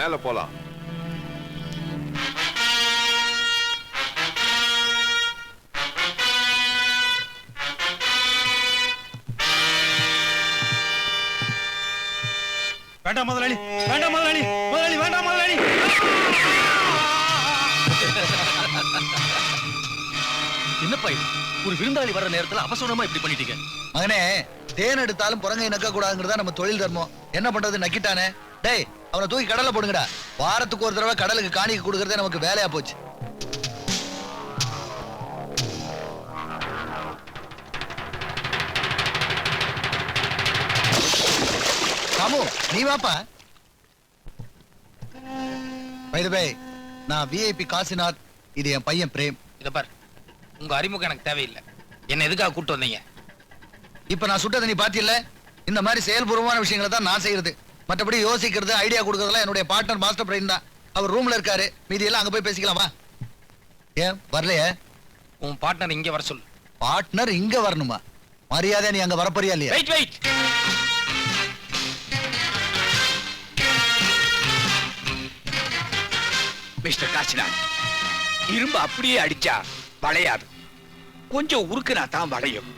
மேல போலாம். வேண்டாம் முதலாளி, வேண்டாம் முதலாளி, முதலாளி வேண்டாம் முதலாளி. என்னப்பா இது? ஒரு விருந்தாளி வர்ற நேரத்துல அவசரமா இப்படி பண்ணிட்டீங்க. மகனே, தேன் எடுத்தாலும் புறங்கை நக்க கூடாதுங்கிறதா நம்ம தொழில் தர்மம். என்ன பண்றது, நக்கிட்டானே. டேய், அவனை தூக்கி கடல்ல போடுங்கடா. வாரத்துக்கு ஒரு தடவை கடலுக்கு காணிக்கை கொடுக்கறதே நமக்கு வேலையா போச்சு. ராமு, நீ வாப்பா. பை தி வே, நான் விஐபி காசிநாத். இது என் பையன் பிரேம். இத பார், உங்க அறிமுகம் எனக்கு தேவையில்லை. என்ன எதுக்காக கூட்டு வந்தீங்க? இப்ப நான் சுட்டதை நீ பாத்தியில்ல? இந்த மாதிரி செயல்பூர்வமான விஷயங்களை தான் நான் செய்யறது. மற்றபடி யோசிக்கிறது, ஐடியா கொடுக்கறதுலாம் என்னுடைய பார்ட்னர் மாஸ்டர் பிரெயின் தான். அவர் ரூம்ல இருக்காரு. மீதி எல்லாம் அங்க போய் பேசிக்கலாமா? ஏன் வரலையே? உன் பார்ட்னர் இங்க வர சொல்லு. பார்ட்னர் இங்க வரணுமா? மரியாதை நீ அங்க வரப்போறியா இல்லையா? Wait wait. மிஸ்டர் காசிநாத், இரும்பு அப்படியே அடிச்சா வளையாது. கொஞ்சம் உருக்குனா தான் வளையும்.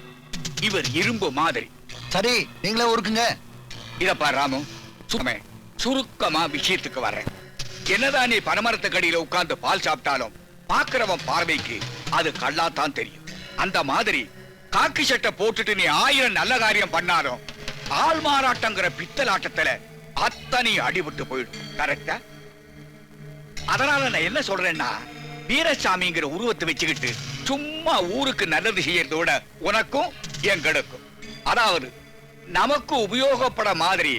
இவர் இரும்பு மாதிரி. சரி, நீங்களே உருக்குங்க. இத பாரு ராமு, சுருக்கமா விஷயத்துக்கு வர்றேன். என்னதான் நீ பனமரத்துக்கடியில உட்கார்ந்து பால் சாப்பிட்டாலும் பாக்குறவன் பார்வைக்கு அது கல்லாத்தான் தெரியும். அந்த மாதிரி காக்கி சட்டை போட்டுட்டு நீ 1000 நல்ல காரியம் பண்ணாலும் ஆள் மாறாட்டங்கிற பித்தலாட்டத்துல அத்தனை அடிபட்டு போயிடும். கரெக்டா? அதனால நான் என்ன சொல்றேன்னா, வீரசாமிங்கிற உருவத்தை வச்சுக்கிட்டு சும்மா ஊருக்கு நல்லது செய்யறதோட உனக்கும் எங்களுக்கும், அதாவது நமக்கு உபயோகப்பட மாதிரி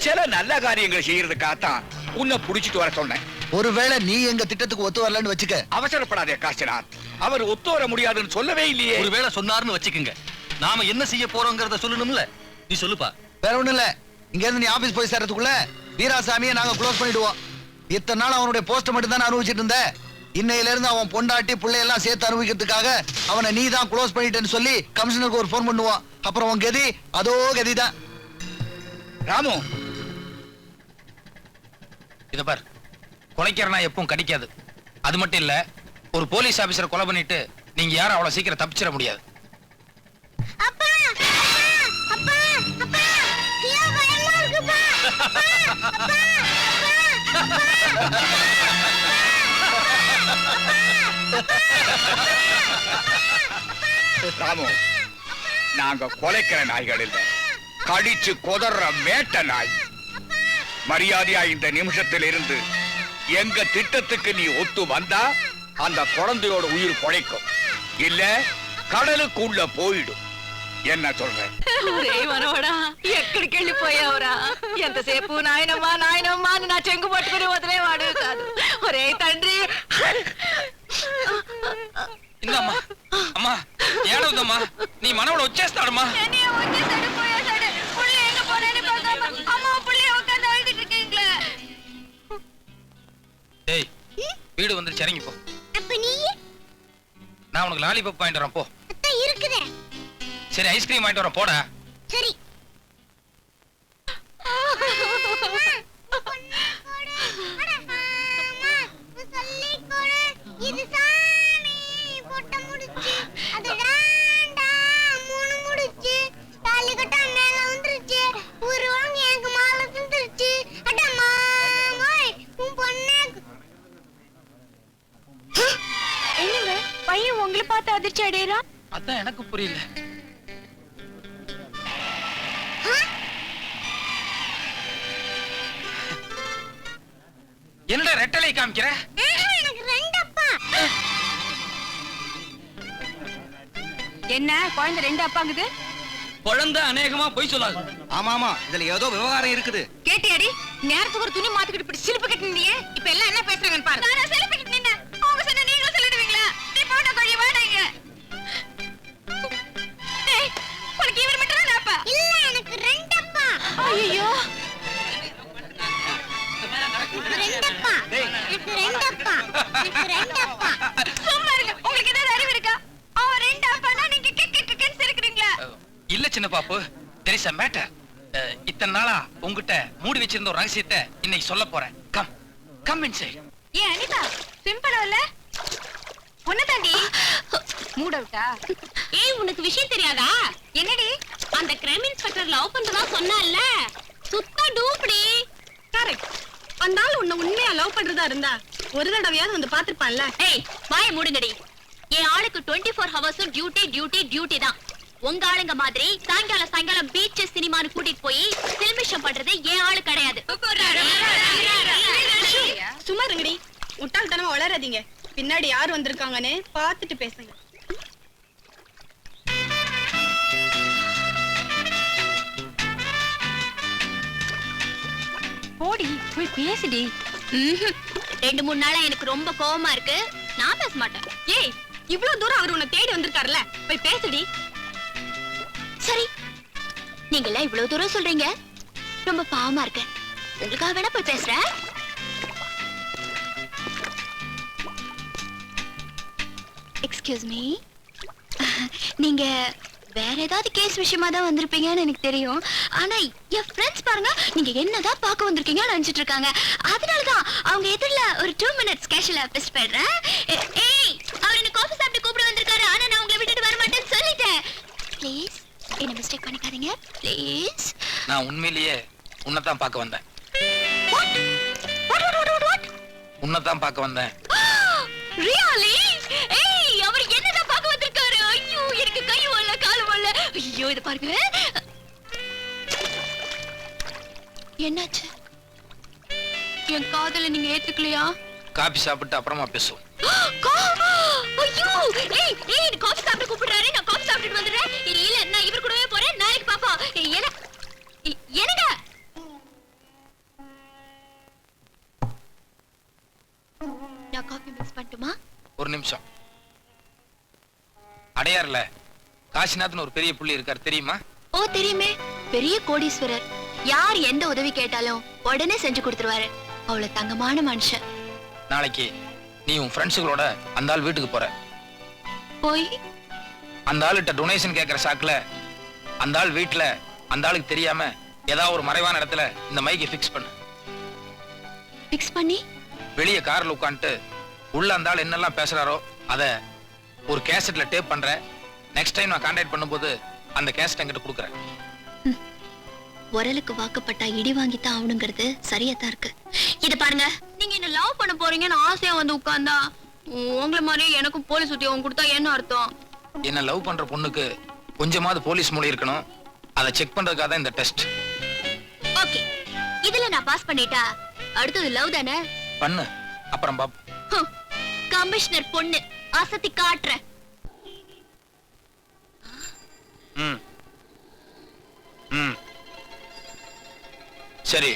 சில நல்ல காரியங்கள் செய்யறதுக்காகத்தான் உன்னை புடிச்சிட்டு வர சொன்னேன். ஒருவேளை நீ எங்க திட்டத்துக்கு ஒத்து வரலன்னு வச்சுக்க. அவசரப்படாதே காசிநாத், அவர் ஒத்து வர முடியாதுன்னு சொல்லவே இல்லையே. ஒருவேளை சொன்னார்னு வச்சுக்கோங்க, நாம என்ன செய்ய போறோங்கிறத சொல்லணும்ல. நீ சொல்லுப்பா. வேற ஒண்ணு இல்ல, இங்க இருந்து நீ ஆபீஸ் போய் சேர்றதுக்குள்ள வீராசாமியை நாங்க க்ளோஸ் பண்ணிடுவோம். இத்தனை நாள் அவனுடைய போஸ்ட் மட்டும் தான் அனுபவிச்சுட்டு இருந்த. இன்னையில இருந்து அவன் பொண்டாட்டி பிள்ளை எல்லாம் சேர்த்து அனுபவிக்கிறதுக்காக அவனை நீ தான் க்ளோஸ் பண்ணிட்டேன்னு சொல்லி கமிஷனருக்கு ஒரு போன் பண்ணுவான். அப்புறம் உன் கதி அதோ கதிதான். ராமு, இத பார், கொலைக்கிறனா எப்பவும் கடிக்காது. அது மட்டும் இல்ல, ஒரு போலீஸ் ஆபீசரை கொலை பண்ணிட்டு நீங்க யாரும் அவ்வளவு சீக்கிரம் தப்பிச்சிட முடியாது. ராமு, நாங்க கொலைக்கிற நாய்கள் இல்ல, கடிச்சு கொதற வேட்ட நாய். மரியாதையா இந்த நிமிஷத்தில் இருந்து எங்க திட்டத்துக்கு நீ ஒத்து வந்தா அந்த குழந்தையோட உயிர் பொழைக்கும், இல்ல கடலுக்கு உள்ள போயிடும். என்ன சொல்ற? మనవడా ఎక్కడికి వెళ్ళిపోయావురా? ఎంతసేపు నాయనమ్మా నాయనమ్మా అని నా చెంగు పట్టుకుని వదిలేవాడు కాదు. ఒరే తండ్రి, ఇందమ్మా అమ్మా, ఏడవదమ్మా, నీ మనవడు వచ్చేస్తాడమ్మా. டேய், வீடு வந்துருச்சு, இறங்கி போ. நான் உனக்கு லாலிபாப் வாங்கிட்டு வரேன், போ. சரி, ஐஸ்கிரீம் வாங்கிட்டு வரேன், போடா. சரி. பையன் உங்களை பார்த்து அதிர்ச்சி அடையறா? அதான் எனக்கு புரியல. என்னடா ரெட்டலை காமிக்கிற? எனக்கு 2 அப்பா. என்ன குழந்தை 2 அப்பாங்குது? குழந்தை அநேகமா போய் சொல்லாது. ஆமா ஆமா, இதுல ஏதோ விவகாரம் இருக்குது. கேட்டியாடி? நேரத்துக்கு ஒரு துணி மாத்திக்கிட்டு இப்படி சிலிப்பு கட்டி நின்னியே, இப்ப எல்லாம் என்ன பேசுறாங்கன்னு பாரு. நான் சிலிப்பு கட்டி நின்ன, அவங்க சொன்ன நீங்களும் சொல்லிடுவீங்களா? நீ போட்ட கொழி வாடங்க. டேய், உனக்கு இவர் மட்டும் தான் அப்பா? இல்ல, எனக்கு 2 அப்பா. ஐயோ, 2 அப்பா. எனக்கு 2 அப்பா. எனக்கு 2 அப்பா. சும்மா இருங்க. உங்களுக்கு ஏதாவது அறிவு இருக்கா? அவன் 2 அப்பானா நீங்க கேக்கன்னு சிரிக்கிறீங்களா? இல்ல சின்ன பாப்பு, there is a matter. இத்தனை நாளா உங்ககிட்ட மூடி வச்சிருந்த ஒரு ரகசியத்தை இன்னைக்கு சொல்ல போறேன். கம். Come inside. ஏன் அனிதா சிம்பிளா இல்ல பொண்ணு தாண்டி மூட் அவுட்டா? ஏய் உனக்கு விஷயம் தெரியாதா? என்னடி அந்த கிரைம் இன்ஸ்பெக்டர் லவ் பண்றதா சொன்னான்ல, சுத்த டூப்டி. கரெக்ட். அந்த ஆள் உன்னை உண்மையா லவ் பண்றதா இருந்தா ஒரு தடவையாவது வந்து பாத்துருப்பான்ல. ஏய் வாய மூடுங்கடி. என் ஆளுக்கு 24 ஹவர்ஸ் டியூட்டி டியூட்டி டியூட்டி தான். உங்க ஆளுங்க மாதிரி சாயங்காலம் பீச் சினிமான்னு கூட்டிட்டு போய் சில்மிஷம் பண்றது என் ஆளு கிடையாது. சும்மா இருங்கடி, முட்டாள்தனமா வளராதீங்க. பின்னாடி யார் வந்திருக்காங்கன்னு பாத்துட்டு பேசுங்க. போடி போய் பேசுடி. 2-3 நாளா எனக்கு ரொம்ப கோவமா இருக்கு. நான் பேச மாட்டேன். ஏய் இவ்வளவு தூரம் அவர் உன்னை தேடி வந்திருக்காருல, போய் பேசுடி. சரி நீங்க எல்லாம் இவ்வளவு தூரம் சொல்றீங்க, ரொம்ப பாவமா இருக்கு. உங்களுக்காக வேணா போய் பேசுறேன். எக்ஸ்கியூஸ் மீ, நீங்க வேற ஏதாவது கேஸ் விஷயமா தான் வந்திருப்பீங்கன்னு எனக்கு தெரியும். ஆனா என் ஃப்ரெண்ட்ஸ் பாருங்க, நீங்க என்னதான் பார்க்க வந்திருக்கீங்கன்னு நினைச்சிட்டு இருக்காங்க. அதனாலதான் அவங்க எதிரில ஒரு 2 மினிட்ஸ் கேஷுவலா பேச போயிடுறேன். ஏய் அவர் என்ன காஃபி சாப்பிட்டு கூப்பிட வந்திருக்காரு, ஆனா நான் உங்களை விட்டுட்டு வர மாட்டேன்னு சொல்லிட்டேன். ப்ளீஸ் என்ன மிஸ்டேக் பண்ணிக்காதீங்க ப்ளீஸ். நான் உண்மையிலேயே உன்னைத்தான் பார்க்க வந்தேன். உன்னைத்தான் பார்க்க வந்தேன். ரியலி? ஏய் அவர் என்னதான் பார்க்க வந்திருக்காரு? ஐயோ எனக்கு கை வல்ல கால் வல்ல. ஐயோ இத பாருங்க. என்னாச்சு? என் காதல நீங்க ஏத்துக்கலையா? காபி சாப்பிட்டு அப்புறமா பேசுவோம். ஐயோ ஏய் ஏய் காஃபி சாப்பிட கூப்பிடுறாரு, நான் காஃபி சாப்பிட்டு வந்துறேன். இல்ல நான் இவர் கூடவே போறேன், நாளைக்கு பாப்போம். என்னங்க நான் காஃபி மிக்ஸ் பண்ணட்டுமா? ஒரு நிமிஷம். அடையார்ல காசிநாத்னு ஒரு பெரிய புள்ளி இருக்கார், தெரியுமா? ஓ தெரியுமே, பெரிய கோடீஸ்வரர். யார் எந்த உதவி கேட்டாலும் உடனே செஞ்சு கொடுத்துருவாரு. அவ்வளவு தங்கமான மனுஷன். நாளைக்கு நீ உன் ஃப்ரெண்ட்ஸுகளோட அந்த ஆள் வீட்டுக்கு போற. போய் அந்த ஆளுகிட்ட டொனேஷன் கேட்கிற சாக்குல அந்த ஆள் வீட்டுல அந்த ஆளுக்கு தெரியாம ஏதாவது ஒரு மறைவான இடத்துல இந்த மைக்கை ஃபிக்ஸ் பண்ணு. ஃபிக்ஸ் பண்ணி வெளியே கார்ல உட்காந்துட்டு உள்ள அந்த ஆள் என்னெல்லாம் பேசுறாரோ அத ஒரு கேசட்ல டேப் பண்ற. நெக்ஸ்ட் டைம் நான் கான்டாக்ட் பண்ணும்போது அந்த கேசட் என்கிட்ட கொடுக்குறேன். உரலுக்கு வாக்கப்பட்டா இடி வாங்கித்தான் ஆகணுங்கிறது சரியாத்தான் இருக்கு. இத பாருங்க, நீங்க என்ன லவ் பண்ண போறீங்கன்னு ஆசையா வந்து உட்கார்ந்தா உங்களை மாதிரி எனக்கும் போலீஸ் உத்தியோகம் கொடுத்தா என்ன அர்த்தம்? என்ன லவ் பண்ற பொண்ணுக்கு கொஞ்சமாவது போலீஸ் மூளை இருக்கணும். அதை செக் பண்றதுக்காக தான் இந்த டெஸ்ட். ஓகே, இதுல நான் பாஸ் பண்ணிட்டா அடுத்தது லவ் தானே? பண்ணு, அப்புறம் பாப். கமிஷனர் பொண்ணு அசத்தி காட்டுறேன். ம் ம் சரி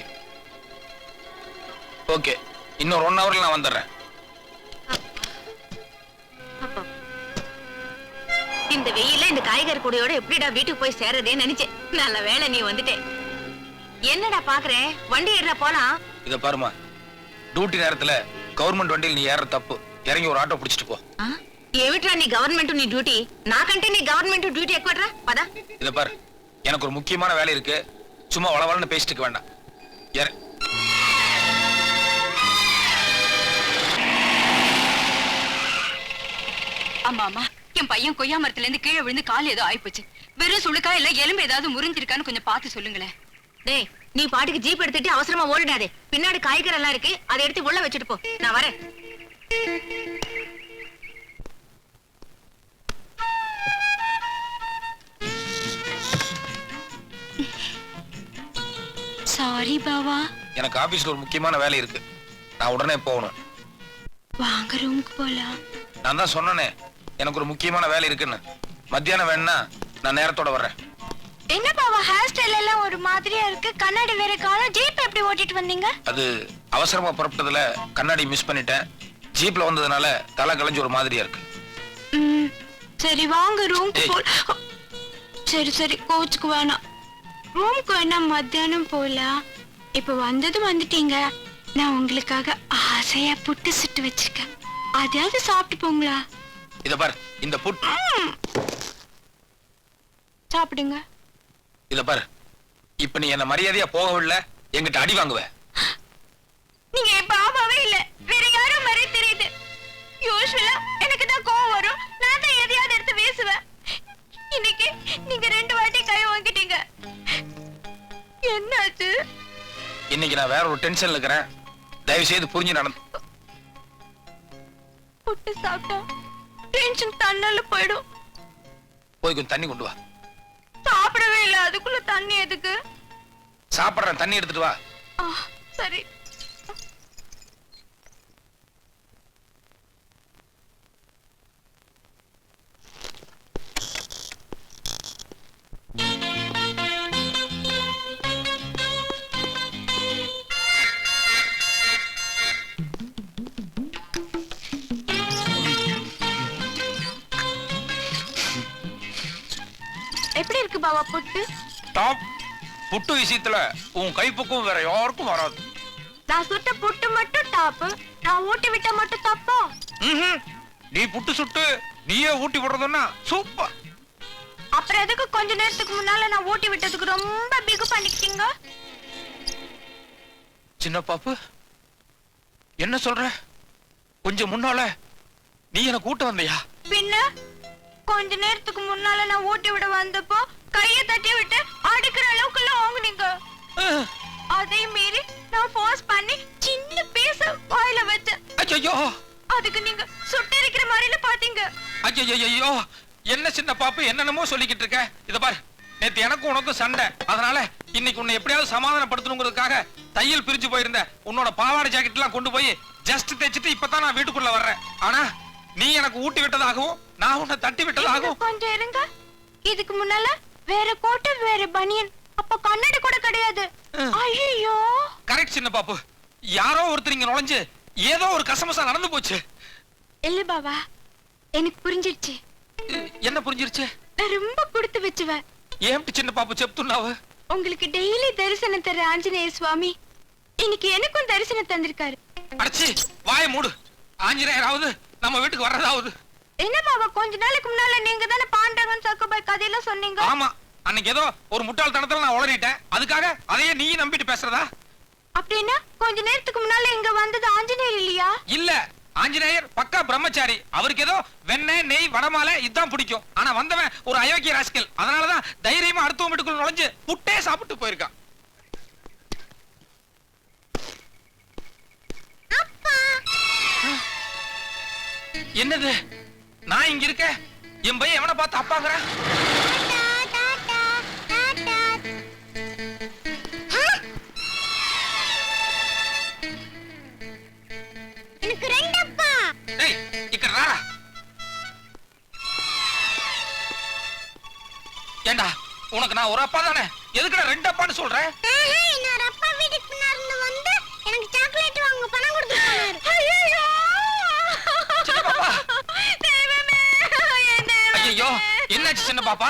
ஓகே, இன்னொரு 1 ஹவர்ல நான் வந்துடுறேன். இந்த வெயில இந்த காய்கறி கூடையோட எப்படிடா வீட்டுக்கு போய் சேர்றதேன்னு நினைச்சேன். நல்ல வேளை நீ வந்துட்டே. என்னடா பாக்குறேன், வண்டி ஏறா போலாம். இத பாருமா, டியூட்டி நேரத்துல கவர்மெண்ட் வண்டியில் நீ ஏற தப்பு. இறங்கி ஒரு ஆட்டோ பிடிச்சிட்டு போ. ఏమిట్రా నీ గవర్నమెంట్ నీ డ్యూటీ? నాకంటే నీ గవర్నమెంట్ డ్యూటీ ఎక్కువట్రా. పదా. இத பாரு, எனக்கு ஒரு முக்கியமான வேலை இருக்கு. சும்மா வளவளன்னு பேசிட்டு வேண்டாம். ஏற. அம்மா அம்மா, என் பையன் கொய்யா மரத்துல இருந்து கீழே விழுந்து கால் ஏதோ ஆயிப்போச்சு. வெறும் சுளுக்கா இல்ல எலும்பு ஏதாவது முறிஞ்சிருக்கான்னு கொஞ்சம் பார்த்து சொல்லுங்களேன். டேய், நீ பாட்டுக்கு ஜீப் எடுத்துட்டு அவசரமா ஓடிடாதே. பின்னாடி காய்கறி எல்லாம் இருக்கு, அதை எடுத்து உள்ள வச்சுட்டு போ. நான் வரேன். சாரி பாவா. எனக்கு ஆபீஸ்ல ஒரு முக்கியமான வேலை இருக்கு. நான் உடனே போகணும். வாங்க ரூமுக்கு போலாம். நான் தான் சொன்னனே எனக்கு ஒரு முக்கியமான வேலை இருக்குன்னு. மத்தியானம் வேணா நான் நேரத்தோட வர்றேன். என்ன பாவா, ஹேர் ஸ்டைல் எல்லாம் ஒரு மாதிரியா இருக்கு. கண்ணாடி வேற காணோம். ஜீப் எப்படி ஓட்டிட்டு வந்தீங்க? அது அவசரமா புறப்பட்டதுல கண்ணாடி மிஸ் பண்ணிட்டேன். ஜீப்ல வந்ததுனால தலை கலைஞ்சு ஒரு மாதிரியா இருக்கு. சரி வாங்க ரூமுக்கு போ. சரி சரி, கோச்சுக்கு வேணாம். ரூமுக்கு வேணா மத்தியானம் போலாம். இப்ப வந்துட்டீங்க. நான் உங்களுக்காக ஆசையா புட்டு சுட்டு வச்சிருக்கேன். அதையாவது சாப்பிட்டு போங்களா? இத பாரு, இந்த புட் சாப்பிடுங்க. இத பாரு, இப்ப நீ என்ன மரியாதையா போகவில்லை, என்கிட்ட அடி வாங்குவ. நீங்க பாபாவே இல்ல. இன்னைக்கு நான் வேற ஒரு டென்ஷன்ல இருக்கிறேன். தயவு செய்து புரிஞ்சு நடந்து. புட்டு சாப்பிட்டா டென்ஷன் தன்னால போயிடும். போய் கொஞ்சம் தண்ணி கொண்டு வா. சாப்பிடவே இல்ல, அதுக்குள்ள தண்ணி எதுக்கு? சாப்பிடுறேன், தண்ணி எடுத்துட்டு வா. சரி. எப்படி இருக்கு பாவா புட்டு? டாப். புட்டு விஷயத்துல உன் கைப்பக்கம் வேற யாருக்கும் வராது. நான் சுட்ட புட்டு மட்டும் டாப்பு, நான் ஊட்டி விட்ட மட்டும் தப்பா? நீ புட்டு சுட்டு நீயே ஊட்டி விடுறதுன்னா சூப்பர். அப்புறம் எதுக்கு கொஞ்ச நேரத்துக்கு முன்னால நான் ஊட்டி விட்டதுக்கு ரொம்ப பிகு பண்ணிக்கிட்டீங்க? சின்ன பாப்பு, என்ன சொல்ற? கொஞ்சம் முன்னால நீ எனக்கு கூட்ட வந்தியா? பின்ன கொஞ்ச நேரத்துக்கு முன்னால நான் ஊட்டி விட வந்தப்போ கைய தட்டி விட்டு அடிக்கிற அளவுக்குள்ள வாங்குனீங்க. அதை மீறி நான் ஃபோர்ஸ் பண்ணி சின்ன பீஸ் வாயில வச்சேன். ஐயோ, அதுக்கு நீங்க சுட்டரிக்கிற மாதிரில பாத்தீங்க. ஐயோ, என்ன சின்ன பாப்பு என்னென்னமோ சொல்லிக்கிட்டு இருக்க? இத பாரு, நேத்து எனக்கு உனக்கும் சண்டை. அதனால இன்னைக்கு உன்னை எப்படியாவது சமாதானப்படுத்தணுங்கிறதுக்காக தையல் பிரிஞ்சு போயிருந்த உன்னோட பாவாடை ஜாக்கெட் எல்லாம் கொண்டு போய் ஜஸ்ட் தைச்சிட்டு இப்பதான் நான் வீட்டுக்குள்ள வர்றேன். ஆனா நீ எனக்கு ஊட்டி விட்டதாகவும் நான் உன்னை தட்டி விட்டதாகவும். கொஞ்சம் இருங்க, இதுக்கு முன்னால வேற கோட்டு வேற பனியன், அப்ப கண்ணாடி கூட கிடையாது. ஐயோ, கரெக்ட் சின்ன பாப்பு. யாரோ ஒருத்தர் இங்க நுழைஞ்சு ஏதோ ஒரு கசமசா நடந்து போச்சு. இல்ல பாபா, எனக்கு புரிஞ்சிருச்சு. என்ன புரிஞ்சிருச்சு? நான் ரொம்ப கொடுத்து வச்சுவேன். ஏன் சின்ன பாப்பு செப்துன்னாவு? உங்களுக்கு டெய்லி தரிசனம் தர ஆஞ்சநேயர் சுவாமி இன்னைக்கு எனக்கும் தரிசனம் தந்திருக்காரு. அடச்சி, வாயை மூடு. ஆஞ்சநேயராவது நம்ம வீட்டுக்கு வர்றதாவது. என்ன பாபா, கொஞ்ச நாளைக்கு முன்னால நீங்க தானே பாண்டவன் சக்கபாய் கதையெல்லாம் சொன்னீங்க. ஆமா, அன்னைக்கு ஏதோ ஒரு முட்டாள்தனத்துல நான் உளறிட்டேன். அதுக்காக அதையே நீ நம்பிட்டு பேசுறதா? அப்படின்னா கொஞ்ச நேரத்துக்கு முன்னால இங்க வந்தது ஆஞ்சநேயர் இல்லையா? இல்ல, ஆஞ்சநேயர் பக்கா பிரம்மச்சாரி. அவருக்கு ஏதோ வெண்ணெய் நெய் வடமாலை இதான் பிடிக்கும். ஆனா வந்தவன் ஒரு அயோக்கிய ராஸ்கல். அதனாலதான் தைரியமா அடுத்த வீட்டுக்குள்ள நுழைஞ்சு புட்டே சாப்பிட்டு போயிருக்கான். என்னது? நான் இங்க இருக்க, என் பையன் எவனை பார்த்து அப்பாங்கற? எனக்கு ரெண்டு அப்பா. டேய், இக்கற ராரா. ஏண்டா, உனக்கு நான் ஒரு அப்பா தானே, எதுக்குடா ரெண்டு அப்பான்னு சொல்றேன்? இன்னொரு அப்பா வீட்டுக்கு பின்னாடி வந்து எனக்கு சாக்லேட் வாங்க பணம் கொடுத்து போனாரு. ஐயோ, சின்ன பாப்பா. தேவமே, என் தேவமே. ஐயோ, என்னாச்சு சின்ன பாப்பா?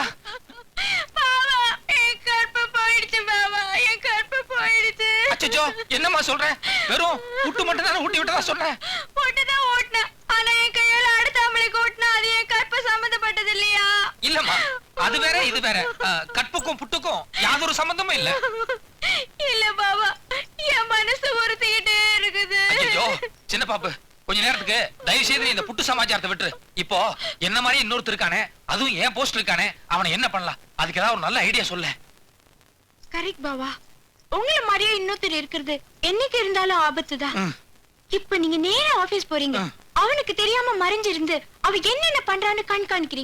பாவா, என் கற்பு போயிடுச்சு பாவா, என் கற்பு போயிடுச்சு. அச்சச்சோ, என்னம்மா சொல்ற? வெறும் புட்டு மட்டும் தானே ஊட்டி விட்டதா சொன்னேன். போட்டுதான் ஓட்டுனேன், ஆனா என் கையால அடுத்தாமலைக்கு ஓட்டுனா அது என் கற்பு சம்பந்தப்பட்டது இல்லையா? இல்லம்மா, அது வேற இது வேற. கற்புக்கும் புட்டுக்கும் யாதொரு சம்பந்தமும் இல்ல. இல்ல பாவா, என் மனசு உறுத்திக்கிட்டே இருக்குது. ஐயோ, சின்ன பாப்பு, கொஞ்ச நேரத்துக்கு தயவு செய்து இந்த புட்டு சமாச்சாரத்தை விட்டு. இப்போ என்ன மாதிரி இன்னொருத்தர் இருக்கானே, அதுவும் ஏன் போஸ்ட் இருக்கானே, அவனை என்ன பண்ணலாம்? அதுக்கு ஏதாவது ஒரு நல்ல ஐடியா சொல்ல. கரெக்ட் பாவா, உங்களை மாதிரியே இன்னொருத்தர் இருக்கிறது என்னைக்கு இருந்தாலும் ஆபத்து தான். இப்ப நீங்க நேரா ஆபீஸ் போறீங்க, அவனுக்கு தெரியாம மறைஞ்சிருந்து அவ என்னென்ன பண்றான்னு கண்காணிக்கிறீங்க.